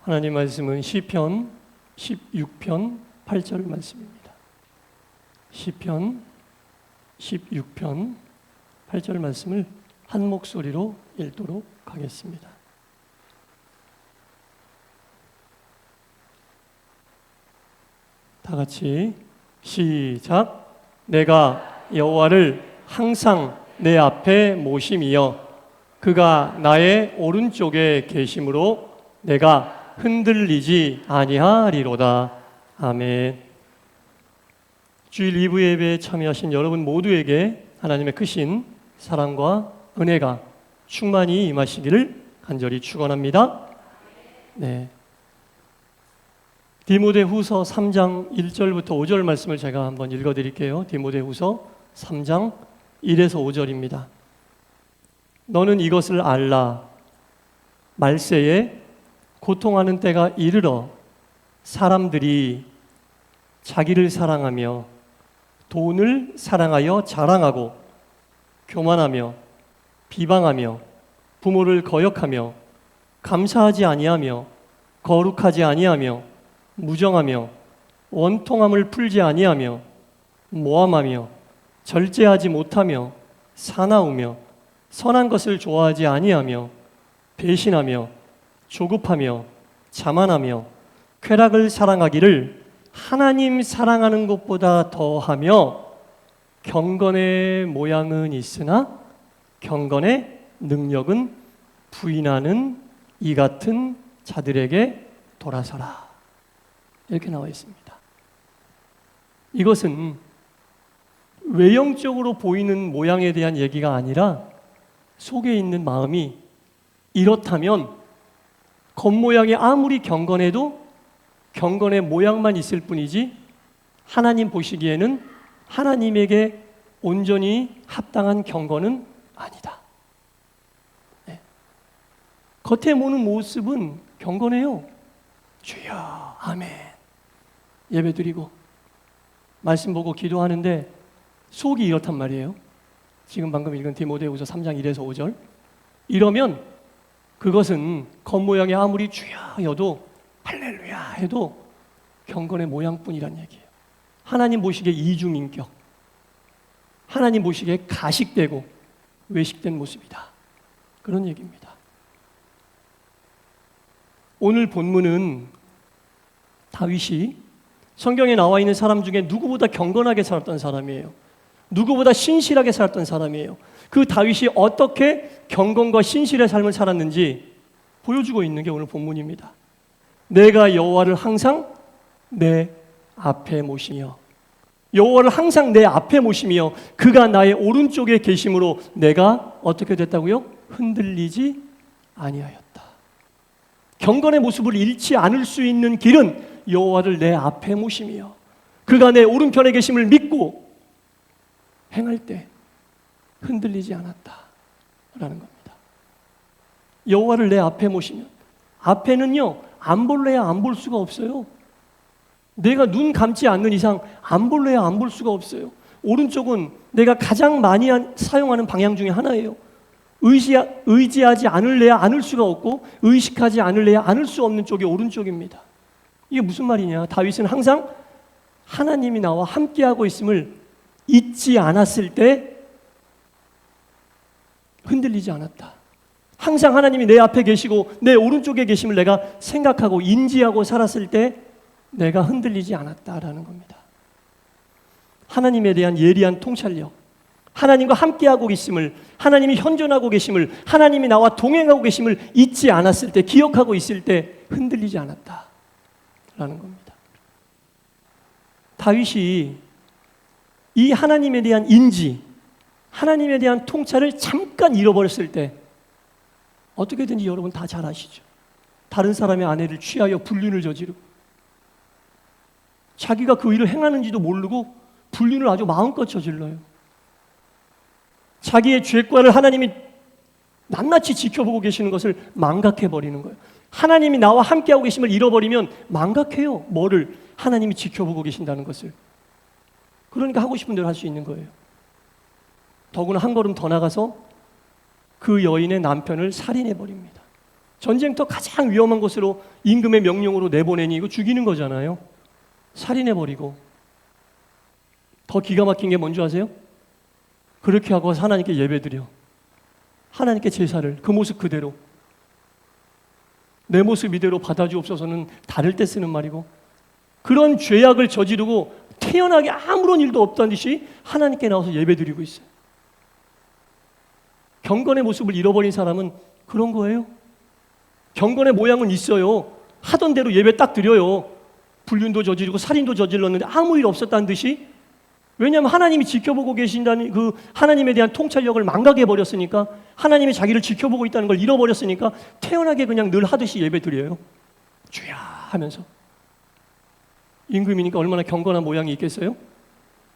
하나님 말씀은 시편 16편 8절 말씀입니다. 시편 16편 8절 말씀을 한 목소리로 읽도록 하겠습니다. 다 같이 시작. 내가 여호와를 항상 내 앞에 모심이여 그가 나의 오른쪽에 계심으로 내가 흔들리지 아니하리로다. 아멘. 주일 2부 예배에 참여하신 여러분 모두에게 하나님의 크신 사랑과 은혜가 충만히 임하시기를 간절히 축원합니다. 네. 디모데후서 3장 1절부터 5절 말씀을 제가 한번 읽어드릴게요. 디모데후서 3장 1에서 5절입니다. 너는 이것을 알라. 말세에 고통하는 때가 이르러 사람들이 자기를 사랑하며 돈을 사랑하여 자랑하고 교만하며 비방하며 부모를 거역하며 감사하지 아니하며 거룩하지 아니하며 무정하며 원통함을 풀지 아니하며 모함하며 절제하지 못하며 사나우며 선한 것을 좋아하지 아니하며 배신하며 조급하며 자만하며 쾌락을 사랑하기를 하나님 사랑하는 것보다 더하며 경건의 모양은 있으나 경건의 능력은 부인하는 이 같은 자들에게 돌아서라. 이렇게 나와 있습니다. 이것은 외형적으로 보이는 모양에 대한 얘기가 아니라 속에 있는 마음이 이렇다면 겉모양이 아무리 경건해도 경건의 모양만 있을 뿐이지 하나님 보시기에는 하나님에게 온전히 합당한 경건은 아니다. 네. 겉에 보는 모습은 경건해요. 주여 아멘 예배드리고 말씀 보고 기도하는데 속이 이렇단 말이에요. 지금 방금 읽은 디모데후서 3장 1에서 5절 이러면 그것은 겉모양이 아무리 주여여도 할렐루야 해도 경건의 모양뿐이란 얘기예요. 하나님 보시기에 이중인격, 하나님 보시기에 가식되고 외식된 모습이다. 그런 얘기입니다. 오늘 본문은 다윗이 성경에 나와 있는 사람 중에 누구보다 경건하게 살았던 사람이에요. 누구보다 신실하게 살았던 사람이에요. 그 다윗이 어떻게 경건과 신실의 삶을 살았는지 보여주고 있는 게 오늘 본문입니다. 내가 여호와를 항상 내 앞에 모시며 여호와를 항상 내 앞에 모시며 그가 나의 오른쪽에 계심으로 내가 어떻게 됐다고요? 흔들리지 아니하였다. 경건의 모습을 잃지 않을 수 있는 길은 여호와를 내 앞에 모시며 그가 내 오른편에 계심을 믿고 행할 때 흔들리지 않았다라는 겁니다. 여호와를 내 앞에 모시면 앞에는요 안 볼래야 안 볼 수가 없어요. 내가 눈 감지 않는 이상 안 볼래야 안 볼 수가 없어요. 오른쪽은 내가 가장 많이 사용하는 방향 중에 하나예요. 의지하지 않을래야 않을 수가 없고 의식하지 않을래야 않을 수 없는 쪽이 오른쪽입니다. 이게 무슨 말이냐? 다윗은 항상 하나님이 나와 함께하고 있음을 잊지 않았을 때 흔들리지 않았다. 항상 하나님이 내 앞에 계시고 내 오른쪽에 계심을 내가 생각하고 인지하고 살았을 때 내가 흔들리지 않았다라는 겁니다. 하나님에 대한 예리한 통찰력, 하나님과 함께하고 계심을, 하나님이 현존하고 계심을, 하나님이 나와 동행하고 계심을 잊지 않았을 때, 기억하고 있을 때 흔들리지 않았다라는 겁니다. 다윗이 이 하나님에 대한 인지, 하나님에 대한 통찰을 잠깐 잃어버렸을 때 어떻게든지 여러분 다 잘 아시죠. 다른 사람의 아내를 취하여 불륜을 저지르고 자기가 그 일을 행하는지도 모르고 불륜을 아주 마음껏 저질러요. 자기의 죄과를 하나님이 낱낱이 지켜보고 계시는 것을 망각해버리는 거예요. 하나님이 나와 함께하고 계심을 잃어버리면 망각해요. 뭐를? 하나님이 지켜보고 계신다는 것을. 그러니까 하고 싶은 대로 할 수 있는 거예요. 더구나 한 걸음 더 나가서 그 여인의 남편을 살인해버립니다. 전쟁터 가장 위험한 곳으로 임금의 명령으로 내보내니 이거 죽이는 거잖아요. 살인해버리고. 더 기가 막힌 게 뭔지 아세요? 그렇게 하고 하나님께 예배드려. 하나님께 제사를 그 모습 그대로. 내 모습 이대로 받아주옵소서는 다를 때 쓰는 말이고, 그런 죄악을 저지르고 태연하게 아무런 일도 없다는 듯이 하나님께 나와서 예배드리고 있어요. 경건의 모습을 잃어버린 사람은 그런 거예요. 경건의 모양은 있어요. 하던 대로 예배 딱 드려요. 불륜도 저지르고 살인도 저질렀는데 아무 일 없었다는 듯이. 왜냐하면 하나님이 지켜보고 계신다는 그 하나님에 대한 통찰력을 망각해 버렸으니까, 하나님이 자기를 지켜보고 있다는 걸 잃어버렸으니까 태연하게 그냥 늘 하듯이 예배 드려요. 주야 하면서. 임금이니까 얼마나 경건한 모양이 있겠어요?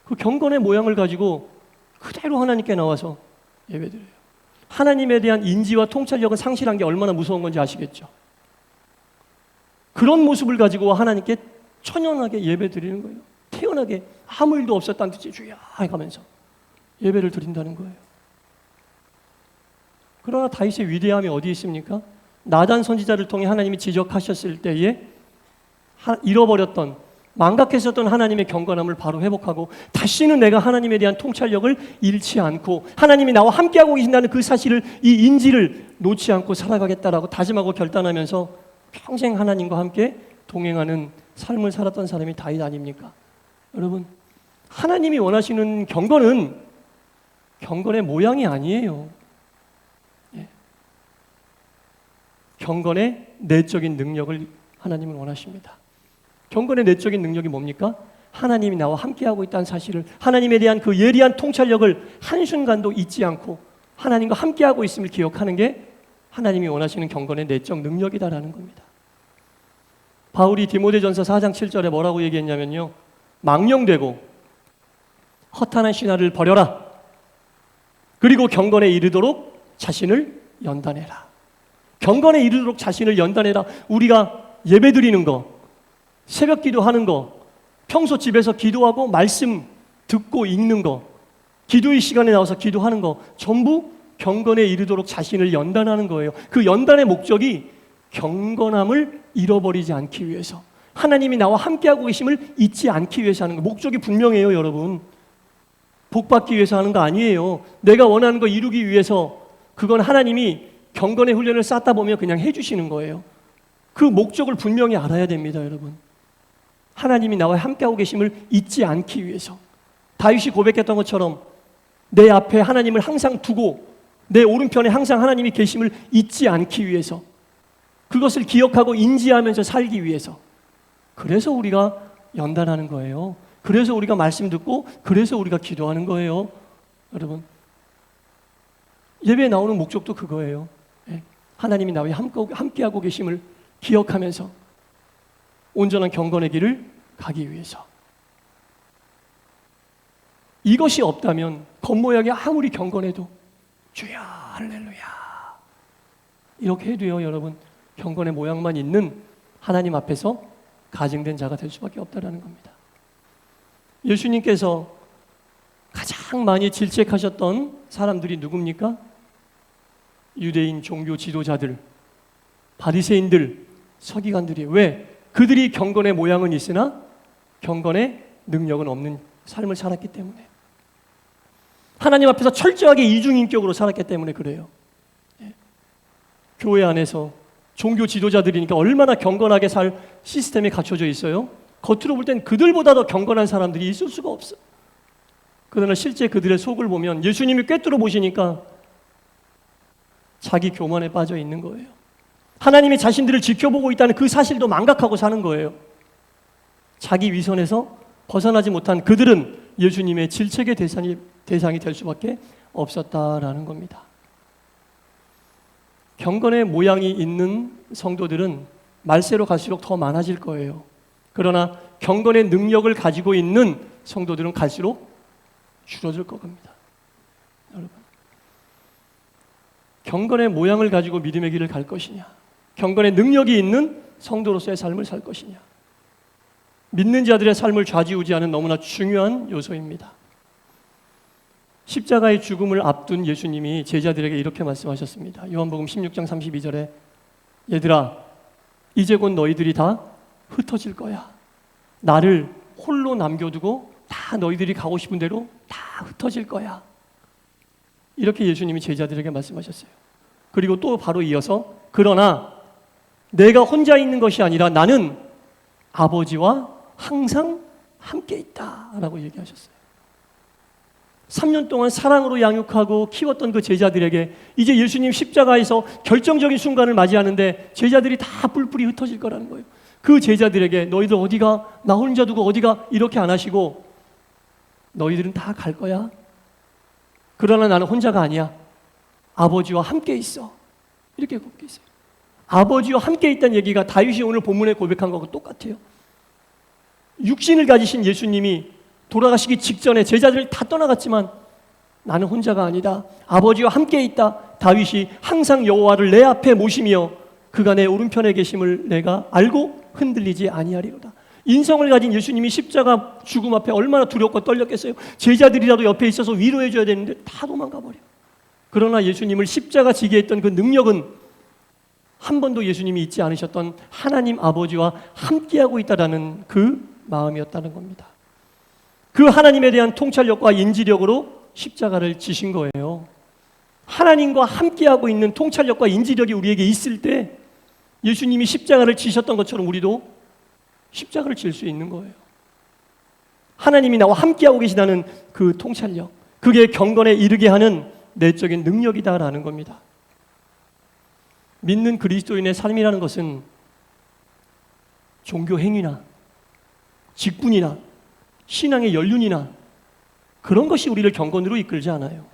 그 경건의 모양을 가지고 그대로 하나님께 나와서 예배 드려요. 하나님에 대한 인지와 통찰력을 상실한 게 얼마나 무서운 건지 아시겠죠? 그런 모습을 가지고 하나님께 천연하게 예배 드리는 거예요. 태연하게 아무 일도 없었다는 듯이 주야 하면서 예배를 드린다는 거예요. 그러나 다윗의 위대함이 어디 있습니까? 나단 선지자를 통해 하나님이 지적하셨을 때에 잃어버렸던, 망각했었던 하나님의 경건함을 바로 회복하고, 다시는 내가 하나님에 대한 통찰력을 잃지 않고 하나님이 나와 함께하고 계신다는 그 사실을, 이 인지를 놓지 않고 살아가겠다라고 다짐하고 결단하면서 평생 하나님과 함께 동행하는 삶을 살았던 사람이 다윗 아닙니까? 여러분, 하나님이 원하시는 경건은 경건의 모양이 아니에요. 경건의 내적인 능력을 하나님은 원하십니다. 경건의 내적인 능력이 뭡니까? 하나님이 나와 함께하고 있다는 사실을, 하나님에 대한 그 예리한 통찰력을 한순간도 잊지 않고 하나님과 함께하고 있음을 기억하는 게 하나님이 원하시는 경건의 내적 능력이다라는 겁니다. 바울이 디모데전서 4장 7절에 뭐라고 얘기했냐면요, 망령되고 허탄한 신화를 버려라. 그리고 경건에 이르도록 자신을 연단해라. 경건에 이르도록 자신을 연단해라. 우리가 예배드리는 거, 새벽 기도하는 거, 평소 집에서 기도하고 말씀 듣고 읽는 거, 기도의 시간에 나와서 기도하는 거, 전부 경건에 이르도록 자신을 연단하는 거예요. 그 연단의 목적이 경건함을 잃어버리지 않기 위해서, 하나님이 나와 함께하고 계심을 잊지 않기 위해서 하는 거. 목적이 분명해요, 여러분. 복 받기 위해서 하는 거 아니에요. 내가 원하는 거 이루기 위해서. 그건 하나님이 경건의 훈련을 쌓다 보면 그냥 해주시는 거예요. 그 목적을 분명히 알아야 됩니다, 여러분. 하나님이 나와 함께하고 계심을 잊지 않기 위해서. 다윗이 고백했던 것처럼 내 앞에 하나님을 항상 두고 내 오른편에 항상 하나님이 계심을 잊지 않기 위해서, 그것을 기억하고 인지하면서 살기 위해서. 그래서 우리가 연단하는 거예요. 그래서 우리가 말씀 듣고, 그래서 우리가 기도하는 거예요. 여러분, 예배에 나오는 목적도 그거예요. 하나님이 나와 함께하고 계심을 기억하면서 온전한 경건의 길을 가기 위해서. 이것이 없다면 겉모양이 아무리 경건해도 주야 할렐루야 이렇게 해도요, 여러분, 경건의 모양만 있는 하나님 앞에서 가증된 자가 될 수밖에 없다라는 겁니다. 예수님께서 가장 많이 질책하셨던 사람들이 누굽니까? 유대인 종교 지도자들, 바리새인들, 서기관들이에요. 왜? 그들이 경건의 모양은 있으나 경건의 능력은 없는 삶을 살았기 때문에, 하나님 앞에서 철저하게 이중인격으로 살았기 때문에 그래요. 교회 안에서 종교 지도자들이니까 얼마나 경건하게 살 시스템이 갖춰져 있어요. 겉으로 볼 땐 그들보다 더 경건한 사람들이 있을 수가 없어. 그러나 실제 그들의 속을 보면 예수님이 꿰뚫어 보시니까 자기 교만에 빠져 있는 거예요. 하나님이 자신들을 지켜보고 있다는 그 사실도 망각하고 사는 거예요. 자기 위선에서 벗어나지 못한 그들은 예수님의 질책의 대상이 될 수밖에 없었다라는 겁니다. 경건의 모양이 있는 성도들은 말세로 갈수록 더 많아질 거예요. 그러나 경건의 능력을 가지고 있는 성도들은 갈수록 줄어들 겁니다. 여러분, 경건의 모양을 가지고 믿음의 길을 갈 것이냐, 경건의 능력이 있는 성도로서의 삶을 살 것이냐, 믿는 자들의 삶을 좌지우지하는 너무나 중요한 요소입니다. 십자가의 죽음을 앞둔 예수님이 제자들에게 이렇게 말씀하셨습니다. 요한복음 16장 32절에 얘들아, 이제 곧 너희들이 다 흩어질 거야. 나를 홀로 남겨두고 다 너희들이 가고 싶은 대로 다 흩어질 거야. 이렇게 예수님이 제자들에게 말씀하셨어요. 그리고 또 바로 이어서 그러나 내가 혼자 있는 것이 아니라 나는 아버지와 항상 함께 있다라고 얘기하셨어요. 3년 동안 사랑으로 양육하고 키웠던 그 제자들에게 이제 예수님 십자가에서 결정적인 순간을 맞이하는데 제자들이 다 뿔뿔이 흩어질 거라는 거예요. 그 제자들에게 너희들 어디가? 나 혼자 두고 어디가? 이렇게 안 하시고 너희들은 다 갈 거야. 그러나 나는 혼자가 아니야. 아버지와 함께 있어. 이렇게 고백했어요. 아버지와 함께 있다는 얘기가 다윗이 오늘 본문에 고백한 것과 똑같아요. 육신을 가지신 예수님이 돌아가시기 직전에 제자들을 다 떠나갔지만 나는 혼자가 아니다. 아버지와 함께 있다. 다윗이 항상 여호와를 내 앞에 모시며 그가 내 오른편에 계심을 내가 알고 흔들리지 아니하리로다. 인성을 가진 예수님이 십자가 죽음 앞에 얼마나 두렵고 떨렸겠어요. 제자들이라도 옆에 있어서 위로해 줘야 되는데 다 도망가 버려. 그러나 예수님을 십자가 지게 했던 그 능력은 한 번도 예수님이 잊지 않으셨던 하나님 아버지와 함께하고 있다라는 그 마음이었다는 겁니다. 그 하나님에 대한 통찰력과 인지력으로 십자가를 지신 거예요. 하나님과 함께하고 있는 통찰력과 인지력이 우리에게 있을 때 예수님이 십자가를 지셨던 것처럼 우리도 십자가를 질 수 있는 거예요. 하나님이 나와 함께하고 계시다는 그 통찰력, 그게 경건에 이르게 하는 내적인 능력이다라는 겁니다. 믿는 그리스도인의 삶이라는 것은 종교 행위나 직분이나 신앙의 연륜이나 그런 것이 우리를 경건으로 이끌지 않아요.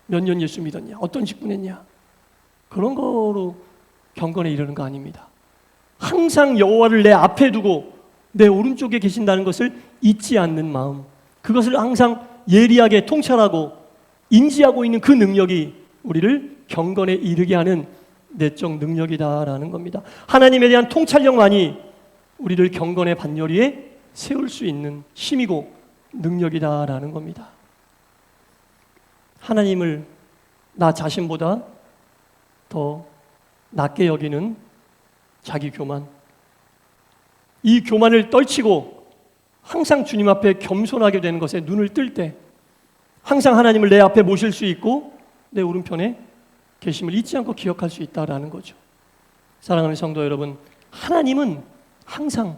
몇 년 예수 믿었냐? 어떤 직분 했냐? 그런 거로 경건에 이르는 거 아닙니다. 항상 여호와를 내 앞에 두고 내 오른쪽에 계신다는 것을 잊지 않는 마음, 그것을 항상 예리하게 통찰하고 인지하고 있는 그 능력이 우리를 경건에 이르게 하는 내적 능력이다라는 겁니다. 하나님에 대한 통찰력만이 우리를 경건의 반열 위에 세울 수 있는 힘이고 능력이다라는 겁니다. 하나님을 나 자신보다 더 낮게 여기는 자기 교만, 이 교만을 떨치고 항상 주님 앞에 겸손하게 되는 것에 눈을 뜰 때 항상 하나님을 내 앞에 모실 수 있고 내 오른편에 계심을 잊지 않고 기억할 수 있다라는 거죠. 사랑하는 성도 여러분, 하나님은 항상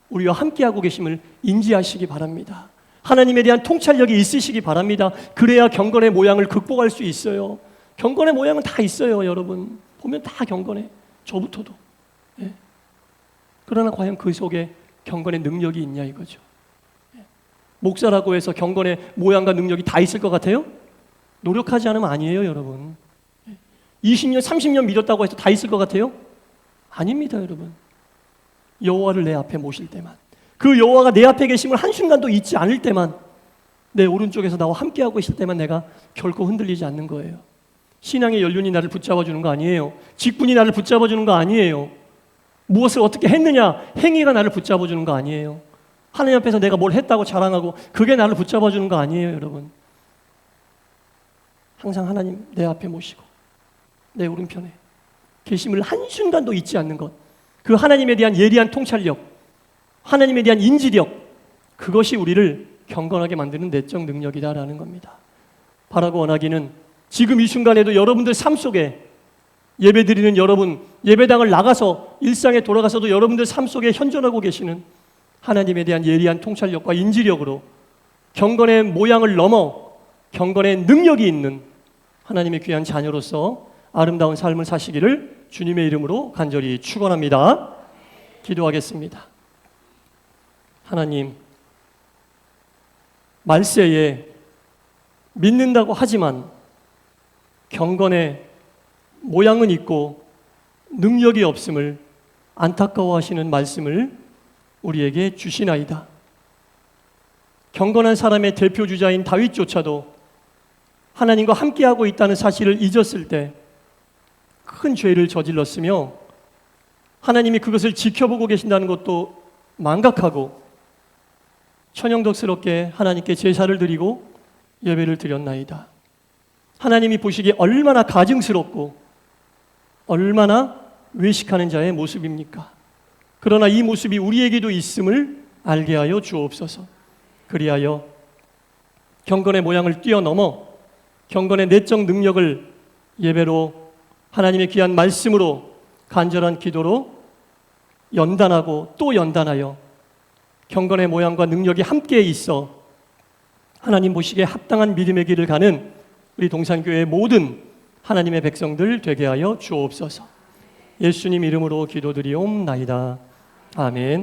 우리와 함께하고 계심을 인지하시기 바랍니다. 하나님에 대한 통찰력이 있으시기 바랍니다. 그래야 경건의 모양을 극복할 수 있어요. 경건의 모양은 다 있어요, 여러분. 보면 다 경건해. 저부터도. 예. 그러나 과연 그 속에 경건의 능력이 있냐 이거죠. 예. 목사라고 해서 경건의 모양과 능력이 다 있을 것 같아요? 노력하지 않으면 아니에요, 여러분. 20년, 30년 믿었다고 해서 다 있을 것 같아요? 아닙니다, 여러분. 여호와를 내 앞에 모실 때만, 그 여호와가 내 앞에 계심을 한순간도 잊지 않을 때만, 내 오른쪽에서 나와 함께하고 있을 때만 내가 결코 흔들리지 않는 거예요. 신앙의 연륜이 나를 붙잡아주는 거 아니에요. 직분이 나를 붙잡아주는 거 아니에요. 무엇을 어떻게 했느냐, 행위가 나를 붙잡아주는 거 아니에요. 하나님 앞에서 내가 뭘 했다고 자랑하고 그게 나를 붙잡아주는 거 아니에요, 여러분. 항상 하나님 내 앞에 모시고 내 오른편에 계심을 한순간도 잊지 않는 것, 그 하나님에 대한 예리한 통찰력, 하나님에 대한 인지력, 그것이 우리를 경건하게 만드는 내적 능력이다라는 겁니다. 바라고 원하기는 지금 이 순간에도 여러분들 삶 속에 예배드리는 여러분, 예배당을 나가서 일상에 돌아가서도 여러분들 삶 속에 현존하고 계시는 하나님에 대한 예리한 통찰력과 인지력으로 경건의 모양을 넘어 경건의 능력이 있는 하나님의 귀한 자녀로서 아름다운 삶을 사시기를 주님의 이름으로 간절히 축원합니다. 기도하겠습니다. 하나님, 말세에 믿는다고 하지만 경건의 모양은 있고 능력이 없음을 안타까워하시는 말씀을 우리에게 주시나이다. 경건한 사람의 대표주자인 다윗조차도 하나님과 함께하고 있다는 사실을 잊었을 때 큰 죄를 저질렀으며 하나님이 그것을 지켜보고 계신다는 것도 망각하고 천연덕스럽게 하나님께 제사를 드리고 예배를 드렸나이다. 하나님이 보시기에 얼마나 가증스럽고 얼마나 외식하는 자의 모습입니까? 그러나 이 모습이 우리에게도 있음을 알게 하여 주옵소서. 그리하여 경건의 모양을 뛰어넘어 경건의 내적 능력을 예배로, 하나님의 귀한 말씀으로, 간절한 기도로 연단하고 또 연단하여 경건의 모양과 능력이 함께 있어 하나님 보시기에 합당한 믿음의 길을 가는 우리 동산교회의 모든 하나님의 백성들 되게 하여 주옵소서. 예수님 이름으로 기도드리옵나이다. 아멘.